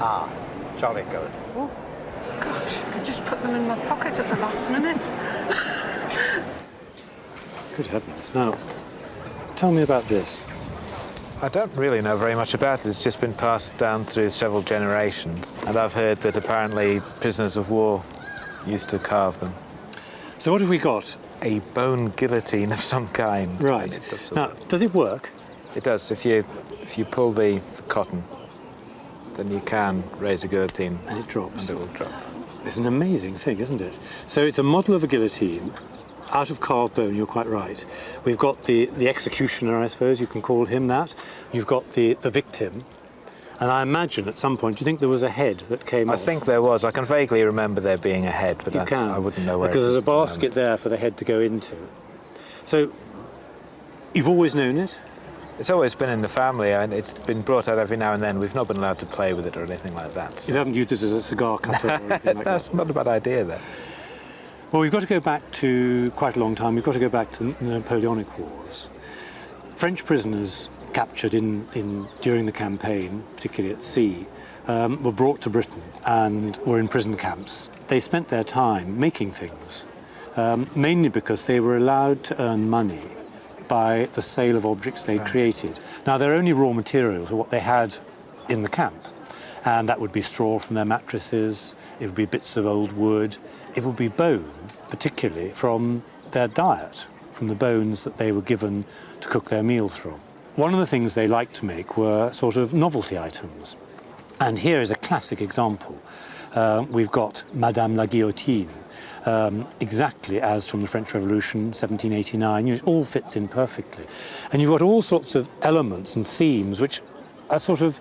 Ah, jolly good. Oh, gosh, I just put them in my pocket at the last minute. Good heavens. Now, tell me about this. I don't really know very much about it. It's just been passed down through several generations. And I've heard that apparently prisoners of war used to carve them. So what have we got? A bone guillotine of some kind. Right. Now, does it work? It does. If you pull the cotton, then you can raise a guillotine. And it drops. And it will drop. It's an amazing thing, isn't it? So it's a model of a guillotine out of carved bone, you're quite right. We've got the executioner, I suppose you can call him that. You've got the victim. And I imagine at some point, do you think there was a head that came off? I think there was. I can vaguely remember there being a head, but I wouldn't know where it is. Because there's a basket there for the head to go into. So, you've always known it? It's always been in the family, and it's been brought out every now and then. We've not been allowed to play with it or anything like that. So. You haven't used this as a cigar cutter or anything like that? That's not a bad idea, then. Well, we've got to go back to quite a long time. We've got to go back to the Napoleonic Wars. French prisoners captured during the campaign, particularly at sea, were brought to Britain and were in prison camps. They spent their time making things, mainly because they were allowed to earn money by the sale of objects they'd created. Now, their only raw materials are what they had in the camp, and that would be straw from their mattresses, it would be bits of old wood, it would be bone, particularly from their diet, from the bones that they were given to cook their meals from. One of the things they liked to make were sort of novelty items. And here is a classic example. We've got Madame la Guillotine, exactly as from the French Revolution, 1789. It all fits in perfectly. And you've got all sorts of elements and themes which are sort of,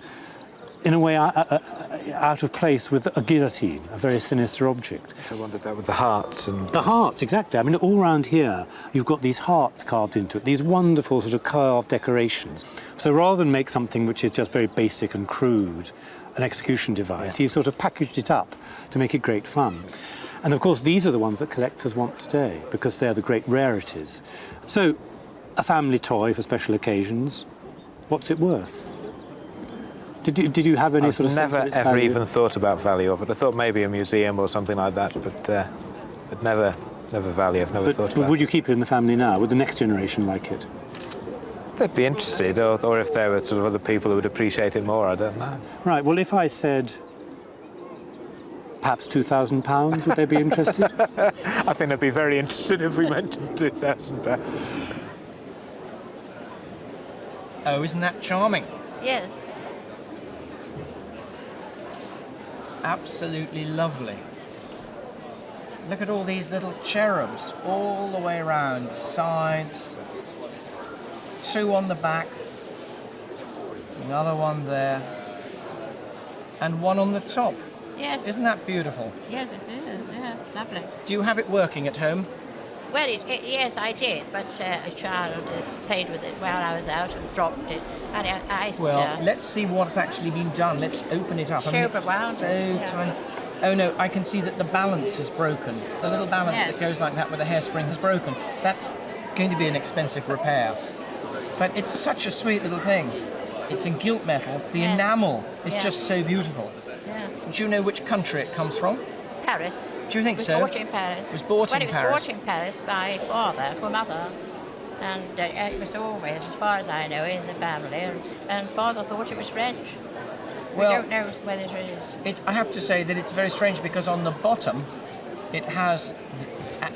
in a way, out of place with a guillotine, a very sinister object. So I wondered that with the hearts and... The hearts, exactly. I mean, all around here, you've got these hearts carved into it, these wonderful sort of carved decorations. So rather than make something which is just very basic and crude, an execution device, he sort of packaged it up to make it great fun. And of course, these are the ones that collectors want today, because they're the great rarities. So, a family toy for special occasions, what's it worth? Did you have any sort of sense of its I've never ever value? even thought about value of it. I thought maybe a museum or something like that, but never value. I've never thought about it. But would you keep it in the family now? Would the next generation like it? They'd be interested, or if there were sort of other people who would appreciate it more, I don't know. Right, well, if I said perhaps £2,000, would they be interested? I think they'd be very interested if we mentioned £2,000. Oh, isn't that charming? Yes. Absolutely lovely. Look at all these little cherubs all the way around, sides, two on the back, another one there, and one on the top. Yes. Isn't that beautiful? Yes, it is. Yeah, lovely. Do you have it working at home? Well, yes, I did, but a child played with it while I was out and dropped it. And Let's see what's actually been done. Let's open it up. It's so tiny. Oh no, I can see that the balance is broken. The little balance that goes like that with the hairspring is broken. That's going to be an expensive repair. But it's such a sweet little thing. It's in gilt metal. The enamel is just so beautiful. Yeah. Do you know which country it comes from? Paris. Do you think so? It was bought in Paris. It was bought in Paris? It was bought in Paris by father for mother. And it was always, as far as I know, in the family. And father thought it was French. We don't know whether it is. I have to say that it's very strange because on the bottom it has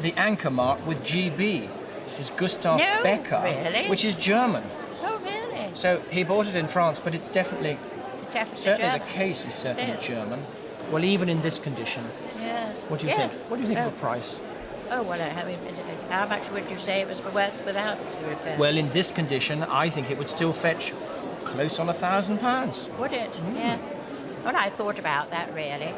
the anchor mark with GB, which is Gustav Becker, which is German. Oh, really? So he bought it in France, but it's definitely certainly German. the case is certainly German. Well, even in this condition. Yes. What do you think? What do you think of the price? Oh, well, how much would you say it was worth without the repair? Well, in this condition, I think it would still fetch close on £1,000. Would it? Yeah. Well, I thought about that, really.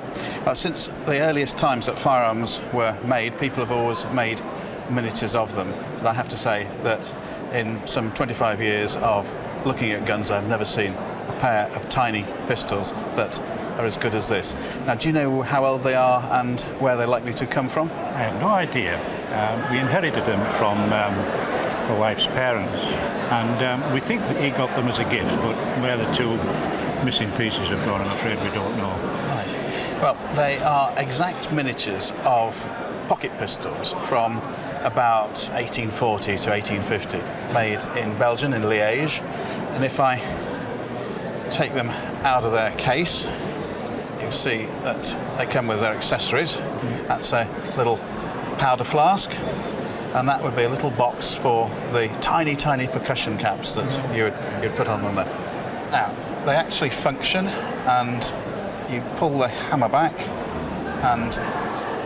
Since the earliest times that firearms were made, people have always made miniatures of them. But I have to say that in some 25 years of looking at guns, I've never seen a pair of tiny pistols that are as good as this. Now, do you know how old they are and where they're likely to come from? I have no idea. We inherited them from my wife's parents, and we think that he got them as a gift, but where the two missing pieces have gone, I'm afraid we don't know. Right. Well, they are exact miniatures of pocket pistols from about 1840 to 1850, made in Belgium, in Liège. And if I take them out of their case, you'll see that they come with their accessories. That's a little powder flask, and that would be a little box for the tiny, tiny percussion caps that you'd put on them there. Now, they actually function, and you pull the hammer back, and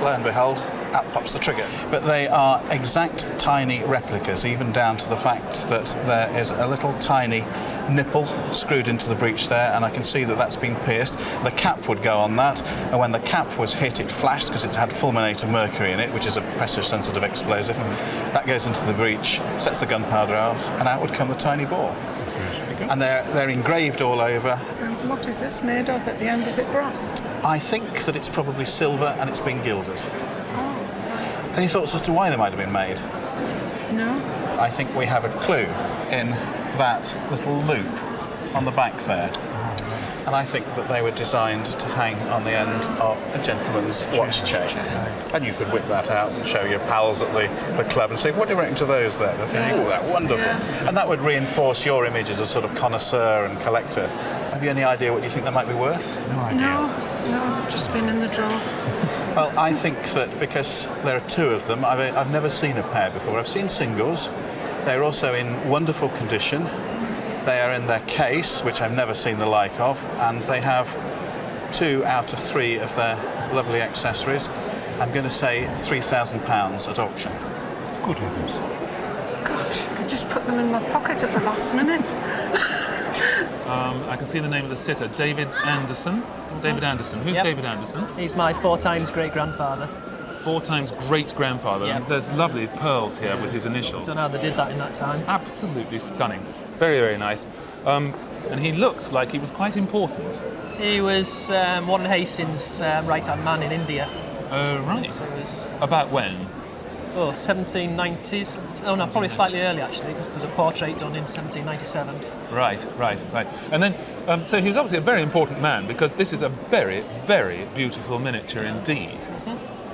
lo and behold, out pops the trigger. But they are exact tiny replicas, even down to the fact that there is a little tiny nipple screwed into the breech there, and I can see that that's been pierced. The cap would go on that, and when the cap was hit, it flashed because it had fulminate of mercury in it, which is a pressure-sensitive explosive. That goes into the breech, sets the gunpowder out, and out would come the tiny ball. And they're engraved all over. What is this made of at the end? Is it brass? I think that it's probably silver and it's been gilded. Any thoughts as to why they might have been made? No. I think we have a clue in that little loop on the back there. And I think that they were designed to hang on the end of a gentleman's watch chain. And you could whip that out and show your pals at the club and say, what do you reckon to those there? They'll think, oh, that's wonderful. Yes. And that would reinforce your image as a sort of connoisseur and collector. Have you any idea what you think they might be worth? No idea. No, they've just been in the drawer. Well, I think that because there are two of them, I've never seen a pair before. I've seen singles. They're also in wonderful condition. They are in their case, which I've never seen the like of, and they have 2 out of 3 of their lovely accessories. I'm going to say £3,000 at auction. Good heavens. Gosh, I could just put them in my pocket at the last minute. I can see the name of the sitter, David Anderson. David Anderson. Who's Yep. David Anderson? He's my 4 times great-grandfather. 4 times great-grandfather. Yep. And there's lovely pearls here with his initials. Don't know how they did that in that time. Absolutely stunning. Very, very nice. And he looks like he was quite important. He was Warren Hastings' right-hand man in India. Right. So it was, About when? 1790s. Oh no, probably slightly early actually, because there's a portrait done in 1797. Right. And then, so he was obviously a very important man, because this is a very, very beautiful miniature indeed.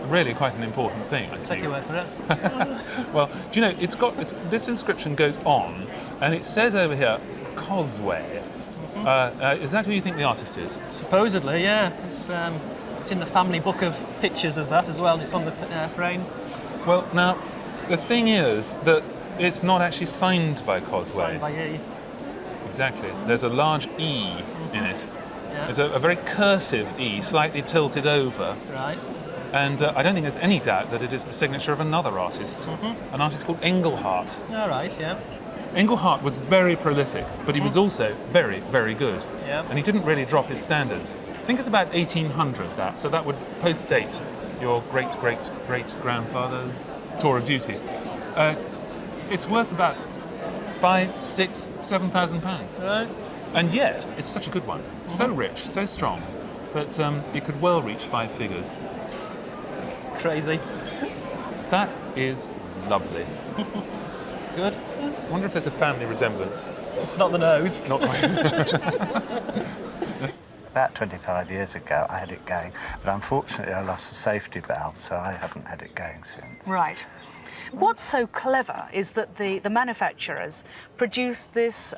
Really quite an important thing, I Take think. your word for it. Well, do you know, this inscription goes on, and it says over here, Causeway. Is that who you think the artist is? Supposedly, yeah. It's in the family book of pictures as that as well, and it's on the frame. Well, now, the thing is that it's not actually signed by Causeway. Signed by E. Exactly. There's a large E in it. Yeah. It's a very cursive E, slightly tilted over. Right. And I don't think there's any doubt that it is the signature of another artist, an artist called Engelhardt. All right, yeah. Engelhardt was very prolific, but he was also very, very good. Yeah. And he didn't really drop his standards. I think it's about 1800, so that would post-date your great-great-great-grandfather's tour of duty. It's worth about £5,000, £6,000, £7,000. Right. And yet, it's such a good one. So rich, so strong, that it could well reach 5 figures. Crazy. That is lovely. Good. I wonder if there's a family resemblance. It's not the nose. Not quite. About 25 years ago, I had it going, but unfortunately I lost the safety valve, so I haven't had it going since. Right. What's so clever is that the manufacturers produced this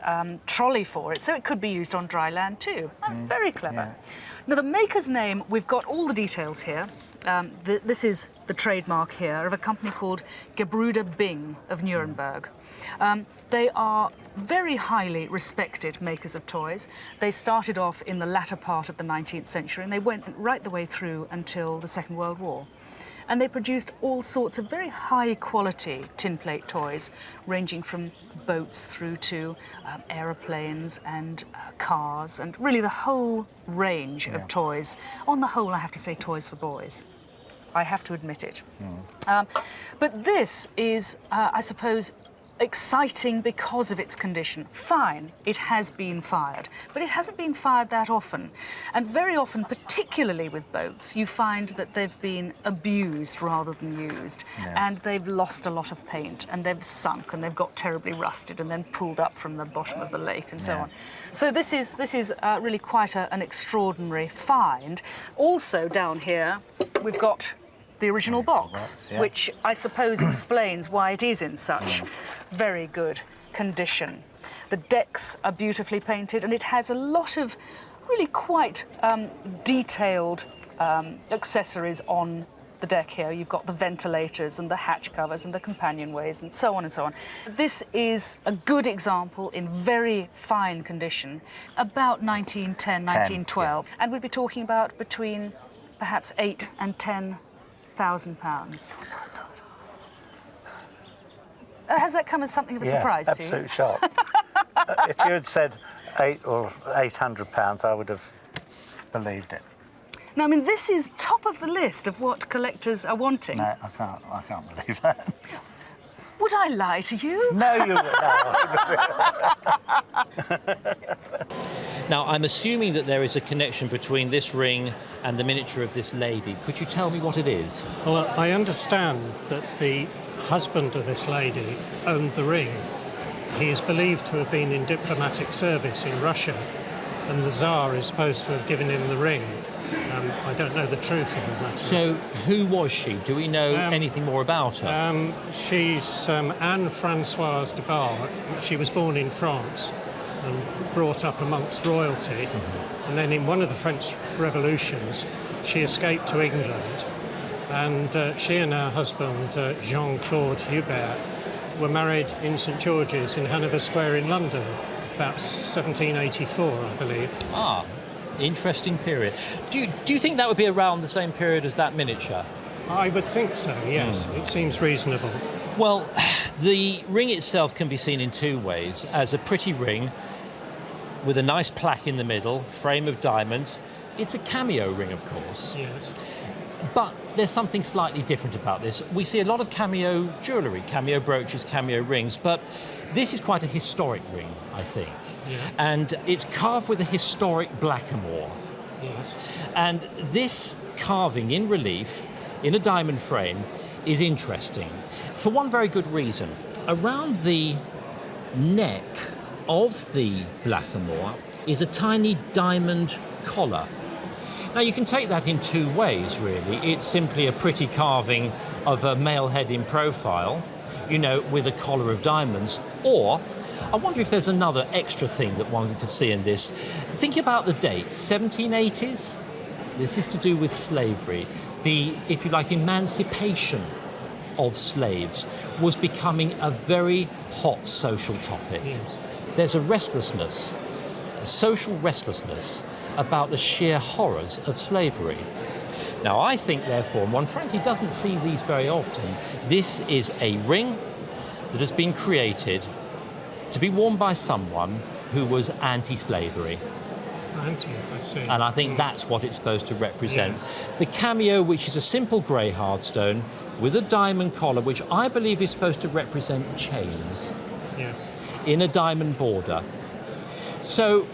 trolley for it, so it could be used on dry land too. Very clever. Yeah. Now, the maker's name, we've got all the details here. This is the trademark here of a company called Gebrüder Bing of Nuremberg. They are very highly respected makers of toys. They started off in the latter part of the 19th century, and they went right the way through until the Second World War. And they produced all sorts of very high-quality tin plate toys, ranging from boats through to aeroplanes and cars, and really the whole range of toys. On the whole, I have to say toys for boys. I have to admit it. But this is, I suppose, exciting because of its condition. Fine, it has been fired, but it hasn't been fired that often. And very often, particularly with boats, you find that they've been abused rather than used. Yes. And they've lost a lot of paint, and they've sunk, and they've got terribly rusted, and then pulled up from the bottom of the lake, and so on. So this is really quite an extraordinary find. Also down here, we've got the original box, yes. which I suppose explains why it is in such very good condition. The decks are beautifully painted, and it has a lot of really quite detailed accessories on the deck here. You've got the ventilators and the hatch covers and the companionways and so on and so on. This is a good example in very fine condition, about 1910, 1912, and we'd be talking about between perhaps £8,000 and £10,000. Has that come as something of a surprise to you? Absolute shock. If you had said £800, I would have believed it. Now, I mean, this is top of the list of what collectors are wanting. No, I can't believe that. Would I lie to you? No, you would. Now, I'm assuming that there is a connection between this ring and the miniature of this lady. Could you tell me what it is? Well, I understand that the husband of this lady owned the ring. He is believed to have been in diplomatic service in Russia, and the Tsar is supposed to have given him the ring. I don't know the truth of the matter. So, who was she? Do we know anything more about her? She's Anne-Françoise de Bargue. She was born in France and brought up amongst royalty. And then in one of the French revolutions, she escaped to England. And she and her husband, Jean-Claude Hubert, were married in St George's in Hanover Square in London, about 1784, I believe. Ah, interesting period. Do you think that would be around the same period as that miniature? I would think so, yes. It seems reasonable. Well, the ring itself can be seen in two ways. As a pretty ring with a nice plaque in the middle, frame of diamonds. It's a cameo ring, of course. Yes. But there's something slightly different about this. We see a lot of cameo jewellery, cameo brooches, cameo rings, but this is quite a historic ring, I think. Yeah. And it's carved with a historic blackamoor. Yes. And this carving in relief, in a diamond frame, is interesting for one very good reason. Around the neck of the blackamoor is a tiny diamond collar. Now, you can take that in two ways, really. It's simply a pretty carving of a male head in profile, you know, with a collar of diamonds. Or, I wonder if there's another extra thing that one could see in this. Think about the date, 1780s. This is to do with slavery. The, if you like, emancipation of slaves was becoming a very hot social topic. Yes. There's a restlessness, a social restlessness about the sheer horrors of slavery. Now, I think, therefore, and one frankly doesn't see these very often, this is a ring that has been created to be worn by someone who was anti-slavery. I see. And I think that's what it's supposed to represent. Yes. The cameo, which is a simple grey hardstone with a diamond collar, which I believe is supposed to represent chains. Yes. In a diamond border. So,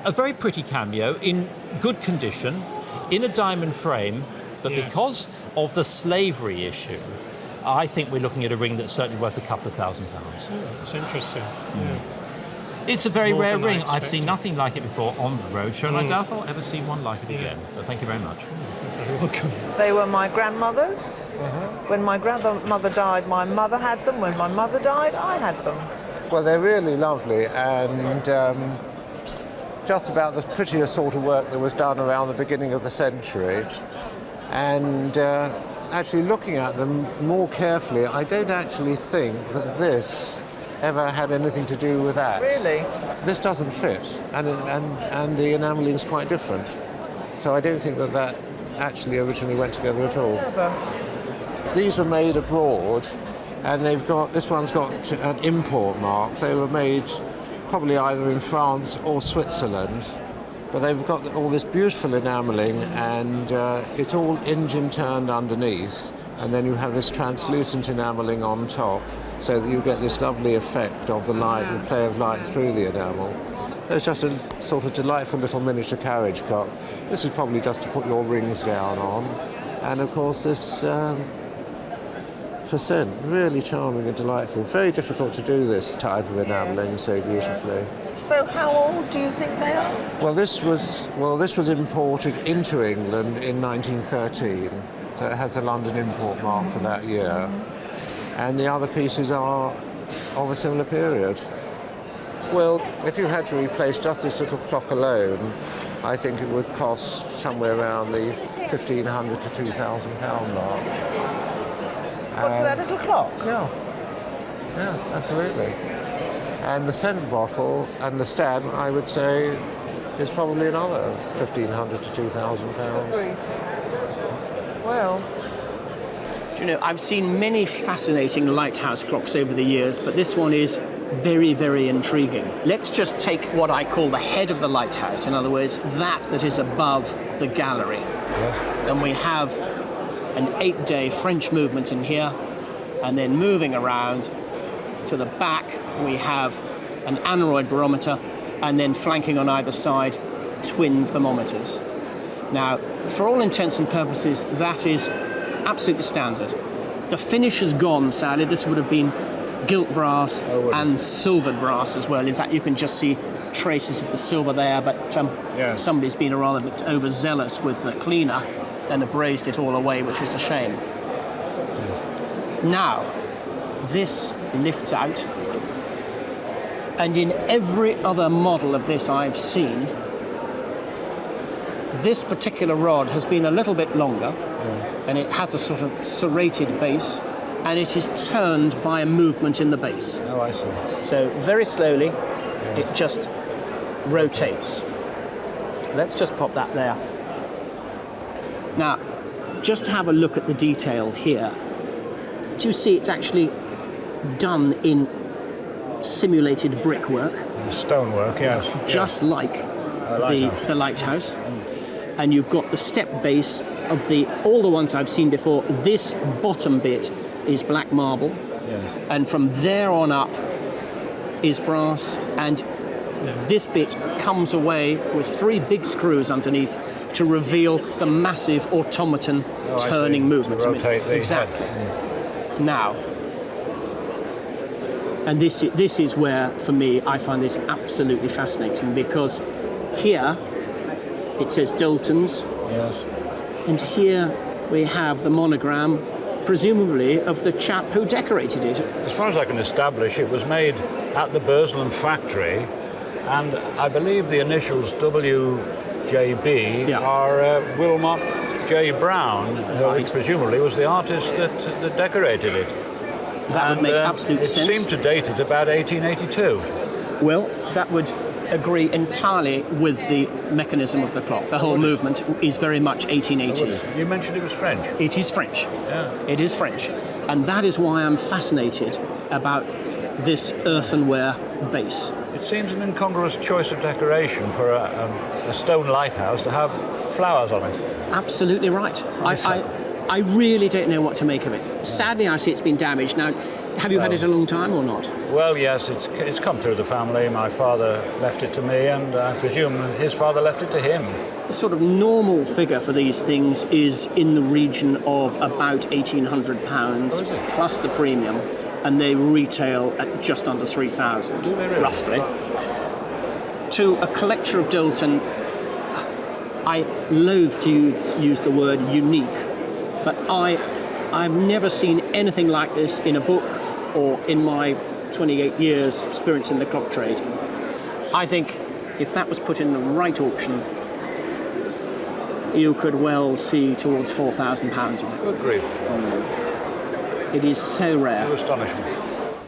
a very pretty cameo in good condition, in a diamond frame, but because of the slavery issue, I think we're looking at a ring that's certainly worth a couple of £1,000. Oh, it's interesting. Yeah. It's a very More rare than I ring. I've expected. seen nothing like it before on the roadshow, and I doubt I'll ever see one like it again. So thank you very much. You're very welcome. They were my grandmother's. When my grandmother died, my mother had them. When my mother died, I had them. Well, they're really lovely, and just about the prettiest sort of work that was done around the beginning of the century. And actually looking at them more carefully, I don't actually think that this ever had anything to do with that. Really? This doesn't fit, and the enamelling is quite different. So I don't think that that actually originally went together at all. Never. These were made abroad, and they've got, this one's got an import mark. They were made probably either in France or Switzerland, but they've got all this beautiful enamelling, and it's all engine turned underneath, and then you have this translucent enamelling on top. so that you get this lovely effect of the light, the play of light through the enamel. It's just a sort of delightful little miniature carriage clock. This is probably just to put your rings down on. And of course this percent, really charming and delightful. Very difficult to do this type of enamelling so beautifully. So how old do you think they are? Well, this was imported into England in 1913, so it has a London import mark for that year. And the other pieces are of a similar period. Well, if you had to replace just this little clock alone, I think it would cost somewhere around the £1,500 to £2,000 mark. What, for that little clock? Yeah, absolutely. And the scent bottle and the stem, I would say, is probably another £1,500 to £2,000. Well, do you know, I've seen many fascinating lighthouse clocks over the years, but this one is very, very intriguing. Let's just take what I call the head of the lighthouse, in other words, that is above the gallery. Yeah. And we have an 8-day French movement in here, and then moving around to the back, we have an aneroid barometer, and then flanking on either side, twin thermometers. Now, for all intents and purposes, that is absolutely standard. The finish has gone, sadly. This would have been gilt brass and silvered brass as well. In fact, you can just see traces of the silver there, but somebody's been a rather bit overzealous with the cleaner and abrased it all away, which is a shame. Now, this lifts out, and in every other model of this I've seen, this particular rod has been a little bit longer, and it has a sort of serrated base, and it is turned by a movement in the base. Oh, I see. So very slowly, it just rotates. Let's just pop that there. Now, just to have a look at the detail here. Do you see it's actually done in simulated brickwork? Stonework, yes. Just like the lighthouse. And you've got the step base of all the ones I've seen before. This bottom bit is black marble. Yes. And from there on up is brass. And this bit comes away with 3 big screws underneath to reveal the massive automaton turning movement. To rotate the exactly. head. Now, and this is where, for me, I find this absolutely fascinating, because here it says Dalton's, yes, and here we have the monogram, presumably of the chap who decorated it. As far as I can establish, it was made at the Burslem factory, and I believe the initials WJB are Wilmot J. Brown, who presumably was the artist that decorated it. That would make absolute sense. It seemed to date it about 1882. Well, that would agree entirely with the mechanism of the clock. The whole movement is very much 1880s. You mentioned it was French. It is French. Yeah. It is French. And that is why I'm fascinated about this earthenware base. It seems an incongruous choice of decoration for a stone lighthouse to have flowers on it. Absolutely right. I really don't know what to make of it. Sadly, I see it's been damaged. Now, have you had it a long time or not? Well, yes, it's come through the family. My father left it to me, and I presume his father left it to him. The sort of normal figure for these things is in the region of about £1,800 plus the premium, and they retail at just under 3,000, roughly. To a collector of Dalton, I loathe to use the word unique, but I've never seen anything like this in a book or in my 28 years experience in the clock trade. I think if that was put in the right auction, you could well see towards £4,000 on it. Good grief. It is so rare. You astonish me.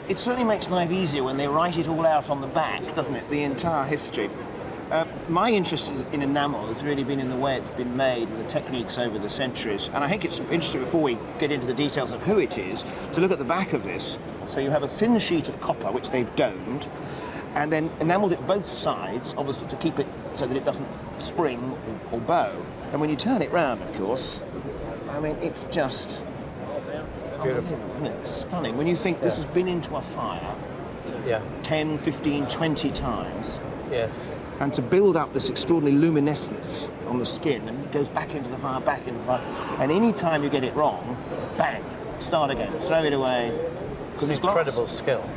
It certainly makes life easier when they write it all out on the back, doesn't it? The entire history. My interest in enamel has really been in the way it's been made and the techniques over the centuries. And I think it's interesting, before we get into the details of who it is, to look at the back of this. So you have a thin sheet of copper, which they've domed, and then enameled it both sides, obviously to keep it so that it doesn't spring or bow. And when you turn it round, of course, I mean, it's just beautiful. Isn't it? Stunning. When you think this has been into a fire 10, 15, 20 times. Yes. And to build up this extraordinary luminescence on the skin, and it goes back into the fire, back into the fire. And any time you get it wrong, bang, start again, throw it away. Because it's incredible skill.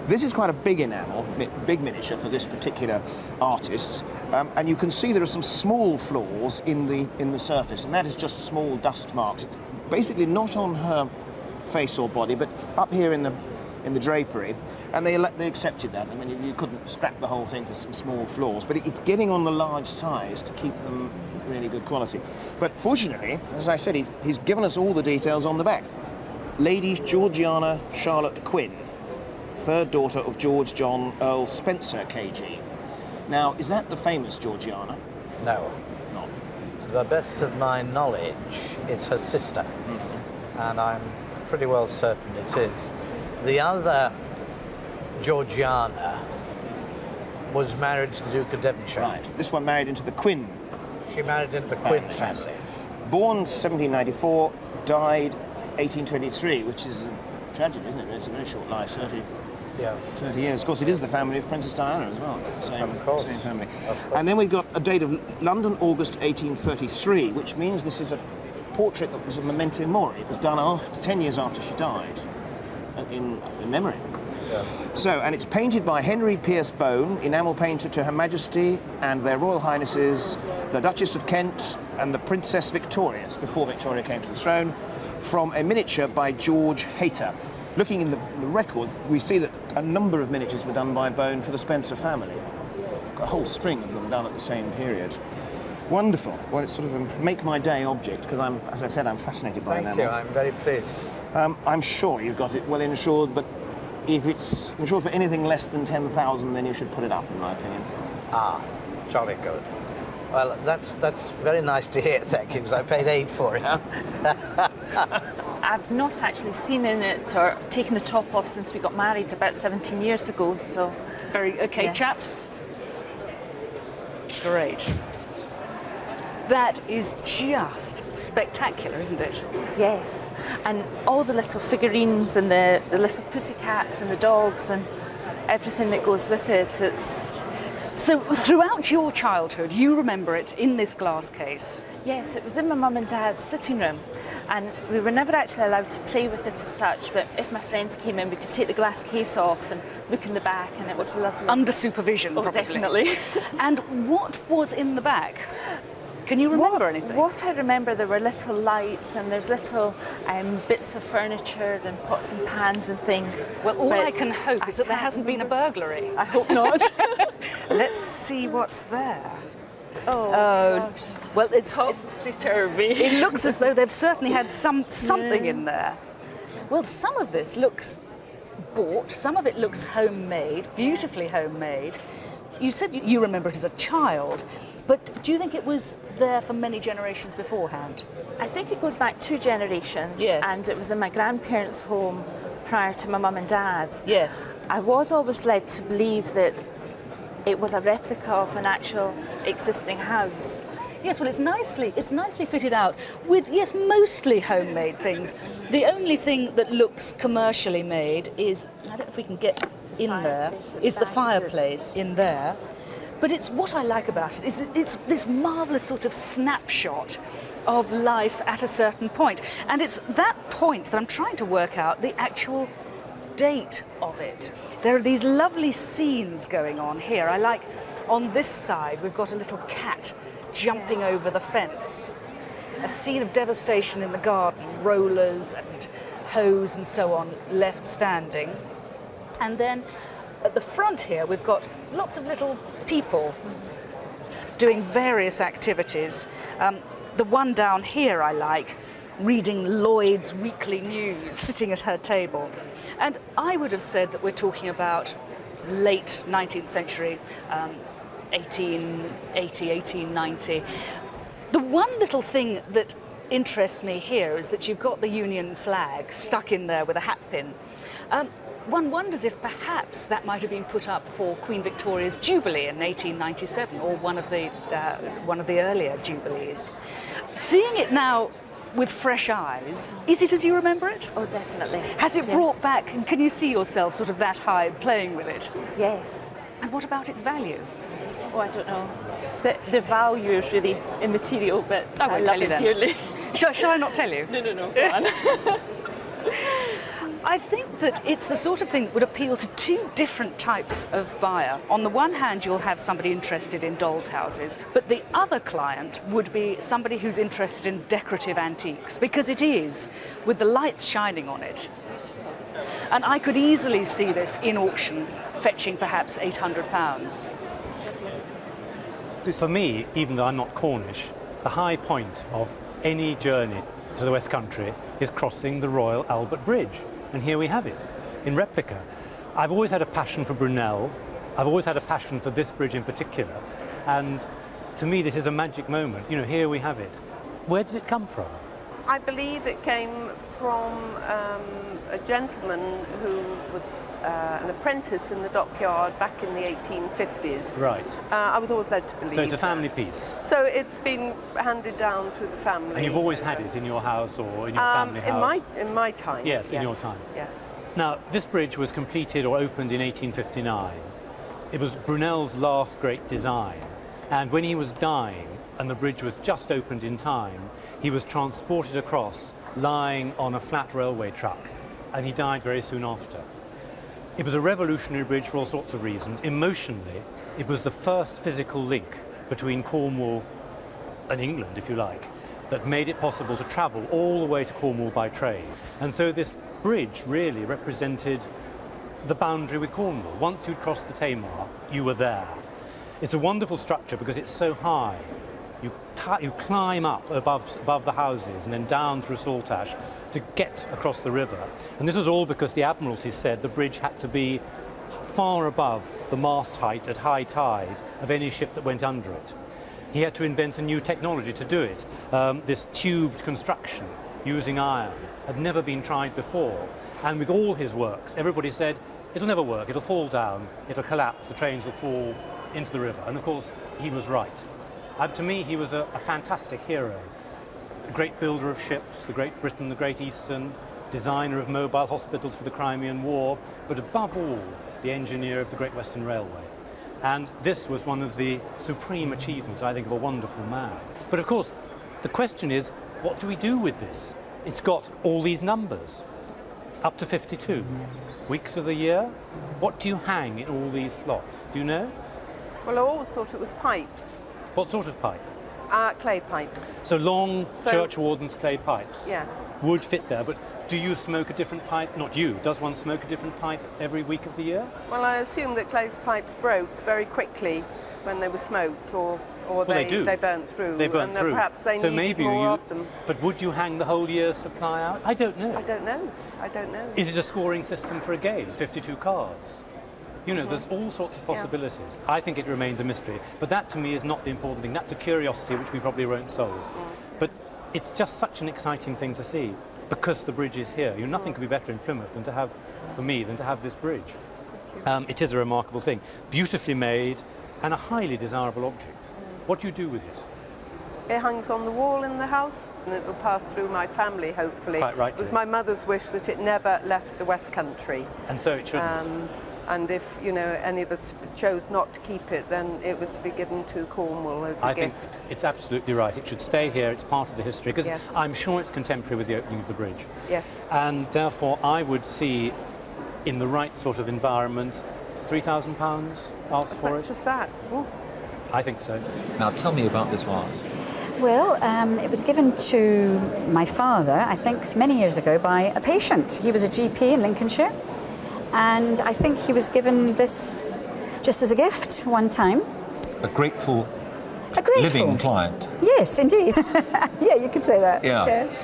This is quite a big enamel, big miniature for this particular artist, and you can see there are some small flaws in the surface, and that is just small dust marks. It's basically not on her face or body, but up here in the drapery, and they accepted that. I mean, you couldn't scrap the whole thing for some small flaws, but it's getting on the large size to keep them really good quality. But fortunately, as I said, he's given us all the details on the back. Lady Georgiana Charlotte Quinn, third daughter of George John Earl Spencer, KG. Now, is that the famous Georgiana? No. Not. To the best of my knowledge, it's her sister. And I'm pretty well certain it is. The other Georgiana was married to the Duke of Devonshire. Right. This one married into the Quinn. She married into the Quinn family. Born 1794, died 1823, which is a tragedy, isn't it? It's a very short life, 30 years. Of course, it is the family of Princess Diana as well. It's the same family. And then we've got a date of London, August 1833, which means this is a portrait that was a memento mori. It was done 10 years after she died, in memory. Yeah. So, and it's painted by Henry Pierce Bone, enamel painter to Her Majesty and their Royal Highnesses, the Duchess of Kent and the Princess Victoria, before Victoria came to the throne, from a miniature by George Hayter. Looking in the records, we see that a number of miniatures were done by Bone for the Spencer family. A whole string of them done at the same period. Wonderful. Well, it's sort of a make my day object, because as I said, I'm fascinated by enamel. Thank you, I'm very pleased. I'm sure you've got it well insured, but if it's insured for anything less than 10,000, then you should put it up, in my opinion. Ah, jolly good. Well, that's very nice to hear, thank you, because I paid 8 for it. I've not actually seen in it or taken the top off since we got married about 17 years ago, so... Very okay, chaps. Great. That is just spectacular, isn't it? Yes, and all the little figurines and the little pussycats and the dogs and everything that goes with it, it's... So throughout your childhood, you remember it in this glass case? Yes, it was in my mum and dad's sitting room, and we were never actually allowed to play with it as such, but if my friends came in, we could take the glass case off and look in the back, and it was lovely. Under supervision, probably. Definitely. And what was in the back? Can you remember anything? What I remember, there were little lights and there's little bits of furniture and pots and pans and things. Well, all I can hope is that there hasn't been a burglary. I hope not. Let's see what's there. Oh, well, it's topsy-turvy. It looks as though they've certainly had something in there. Well, some of this looks bought, some of it looks homemade, beautifully homemade. You said you remember it as a child, but do you think it was there for many generations beforehand? I think it goes back 2 generations. Yes. And it was in my grandparents' home prior to my mum and dad. Yes. I was always led to believe that it was a replica of an actual existing house. Yes, well, it's nicely fitted out with, yes, mostly homemade things. The only thing that looks commercially made is, I don't know if we can get in there, is the fireplace in there. But it's what I like about it is that it's this marvellous sort of snapshot of life at a certain point. And it's that point that I'm trying to work out the actual date of it. There are these lovely scenes going on here. I like, on this side, we've got a little cat jumping over the fence. A scene of devastation in the garden, rollers and hose and so on left standing. And then at the front here, we've got lots of little people doing various activities. The one down here I like, reading Lloyd's Weekly News, sitting at her table. And I would have said that we're talking about late 19th century, 1880, 1890. The one little thing that interests me here is that you've got the Union flag stuck in there with a hat pin. One wonders if perhaps that might have been put up for Queen Victoria's Jubilee in 1897, or one of the earlier Jubilees. Seeing it now with fresh eyes. Is it as you remember it? Oh, definitely. Has it brought back, and can you see yourself sort of that high playing with it? Yes. And what about its value? Oh, I don't know. The value is really immaterial, but I I won't love tell you it then. dearly. Shall I not tell you? No, go on. I think that it's the sort of thing that would appeal to two different types of buyer. On the one hand, you'll have somebody interested in dolls' houses, but the other client would be somebody who's interested in decorative antiques, because it is, with the lights shining on it. It's beautiful. And I could easily see this in auction, fetching perhaps £800. It's lovely. For me, even though I'm not Cornish, the high point of any journey to the West Country is crossing the Royal Albert Bridge. And here we have it, in replica. I've always had a passion for Brunel. I've always had a passion for this bridge in particular. And to me, this is a magic moment. You know, here we have it. Where did it come from? I believe it came from a gentleman who was an apprentice in the dockyard back in the 1850s. Right. I was always led to believe. So it's a family piece? So it's been handed down through the family. And you've always had it in your house or in your family house? In my time. Yes, in your time. Yes. Now, this bridge was completed or opened in 1859. It was Brunel's last great design. And when he was dying, and the bridge was just opened in time, he was transported across, lying on a flat railway truck, and he died very soon after. It was a revolutionary bridge for all sorts of reasons. Emotionally, it was the first physical link between Cornwall and England, if you like, that made it possible to travel all the way to Cornwall by train. And so this bridge really represented the boundary with Cornwall. Once you'd crossed the Tamar, you were there. It's a wonderful structure because it's so high. You climb up above the houses and then down through Saltash to get across the river. And this was all because the Admiralty said the bridge had to be far above the mast height at high tide of any ship that went under it. He had to invent a new technology to do it. This tubed construction using iron had never been tried before. And with all his works, everybody said, it'll never work, it'll fall down, it'll collapse, the trains will fall into the river. And of course, he was right. To me, he was a fantastic hero. A great builder of ships, the Great Britain, the Great Eastern, designer of mobile hospitals for the Crimean War, but above all, the engineer of the Great Western Railway. And this was one of the supreme achievements, I think, of a wonderful man. But of course, the question is, what do we do with this? It's got all these numbers, up to 52. Weeks of the year. What do you hang in all these slots? Do you know? Well, I always thought it was pipes. What sort of pipe? Clay pipes. So long churchwardens' clay pipes? Yes. Would fit there, but do you smoke a different pipe? Not you. Does one smoke a different pipe every week of the year? Well, I assume that clay pipes broke very quickly when they were smoked, or they burnt through. They burnt through. Perhaps they so needed maybe more of them. But would you hang the whole year's supply out? I don't know. I don't know. Is it a scoring system for a game? 52 cards? You know, there's all sorts of possibilities. Yeah. I think it remains a mystery. But that, to me, is not the important thing. That's a curiosity which we probably won't solve. But it's just such an exciting thing to see because the bridge is here. You know, nothing could be better in Plymouth than to have, for me, than to have this bridge. It is a remarkable thing. Beautifully made and a highly desirable object. What do you do with it? It hangs on the wall in the house and it will pass through my family, hopefully. Quite right. It was my mother's wish that it never left the West Country. And so it shouldn't. And if, you know, any of us chose not to keep it, then it was to be given to Cornwall as a gift. I think it's absolutely right. It should stay here. It's part of the history, because I'm sure it's contemporary with the opening of the bridge. Yes. And therefore, I would see, in the right sort of environment, £3,000 asked for it. As much as that? Ooh. I think so. Now, tell me about this vase. Well, it was given to my father, I think, many years ago by a patient. He was a GP in Lincolnshire. And I think he was given this just as a gift one time. A grateful living client. Yes, indeed. Yeah, you could say that. Yeah.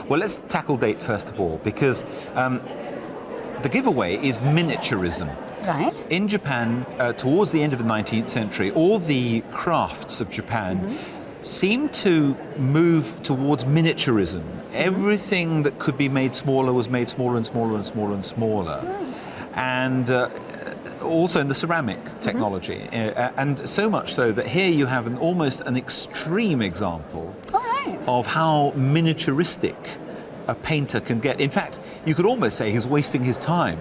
Well, let's tackle date first of all, because the giveaway is miniaturism. Right. In Japan, towards the end of the 19th century, all the crafts of Japan seemed to move towards miniaturism. Everything that could be made smaller was made smaller and smaller and smaller and smaller. And also in the ceramic technology. And so much so that here you have almost an extreme example of how miniaturistic a painter can get. In fact, you could almost say he's wasting his time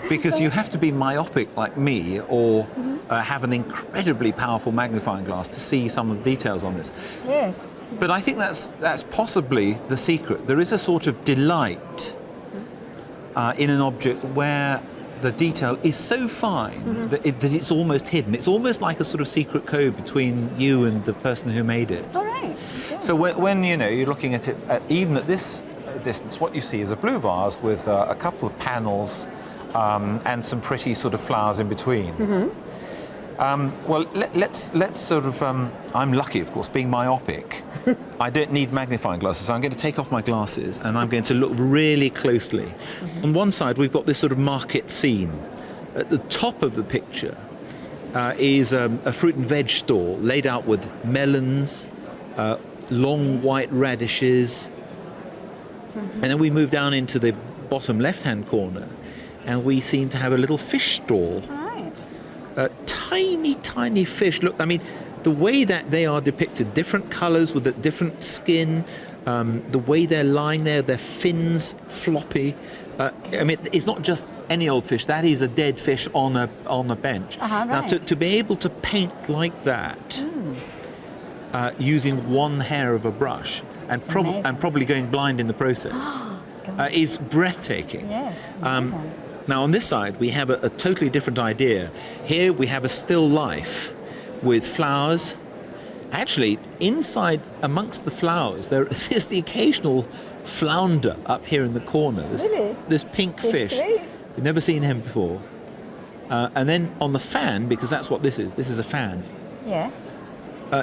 because you have to be myopic like me or have an incredibly powerful magnifying glass to see some of the details on this. Yes. But I think that's possibly the secret. There is a sort of delight in an object where the detail is so fine that it's almost hidden. It's almost like a sort of secret code between you and the person who made it. All right. Okay. So when you're looking at it, even at this distance, what you see is a blue vase with a couple of panels and some pretty sort of flowers in between. Well, let's sort of. I'm lucky, of course, being myopic. I don't need magnifying glasses, so I'm going to take off my glasses and I'm going to look really closely. On one side, we've got this sort of market scene. At the top of the picture is a fruit and veg stall laid out with melons, long white radishes, and then we move down into the bottom left-hand corner, and we seem to have a little fish stall. Tiny fish. Look, I mean, the way that they are depicted, different colours with a different skin, the way they're lying there, their fins floppy. I mean, it's not just any old fish. That is a dead fish on a bench. Now, to be able to paint like that using one hair of a brush and probably going blind in the process is breathtaking. Yes, amazing. Now on this side we have a totally different idea. Here we have a still life with flowers. Actually, inside amongst the flowers there is the occasional flounder up here in the corner. This pink fish. We've never seen him before. And then on the fan, because that's what this is a fan. Yeah.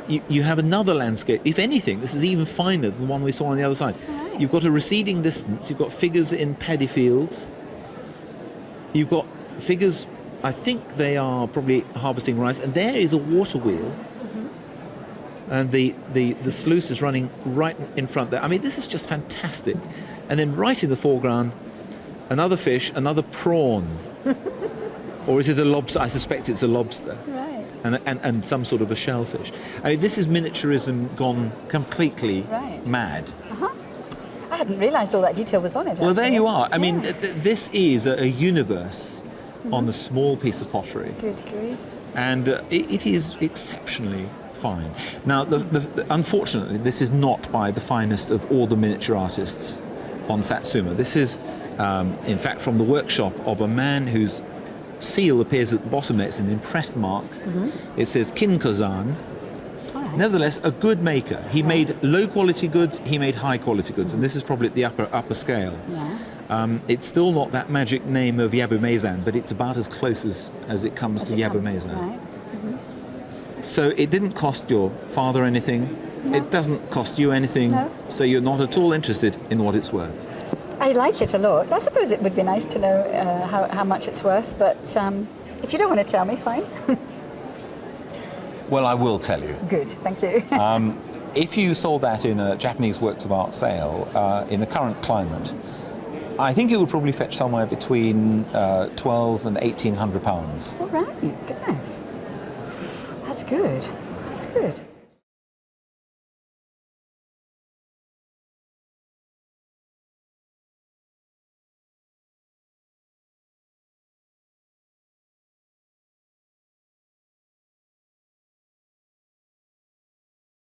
You have another landscape. If anything, this is even finer than the one we saw on the other side. Right. You've got a receding distance, you've got figures in paddy fields. You've got figures, I think they are probably harvesting rice, and there is a water wheel, and the sluice is running right in front there. I mean, this is just fantastic. And then right in the foreground, another fish, another prawn. Or is it a lobster? I suspect it's a lobster. Right. And some sort of a shellfish. I mean, this is miniaturism gone completely mad. I hadn't realised all that detail was on it. Well, there actually. you are. I mean, this is a universe on a small piece of pottery. Good grief. And it is exceptionally fine. Now, unfortunately, this is not by the finest of all the miniature artists on Satsuma. This is, in fact, from the workshop of a man whose seal appears at the bottom there. It's an impressed mark. It says Kinkozan. Nevertheless, a good maker. He made low-quality goods, he made high-quality goods, and this is probably at the upper scale. It's still not that magic name of Yabumezan, but it's about as close as it comes to Yabumezan. So it didn't cost your father anything, it doesn't cost you anything, so you're not at all interested in what it's worth. I like it a lot. I suppose it would be nice to know how much it's worth, but if you don't want to tell me, fine. Well, I will tell you. Good, thank you. If you sold that in a Japanese works of art sale, in the current climate, I think it would probably fetch somewhere between £1,200 and £1,800. All right, goodness. That's good. That's good.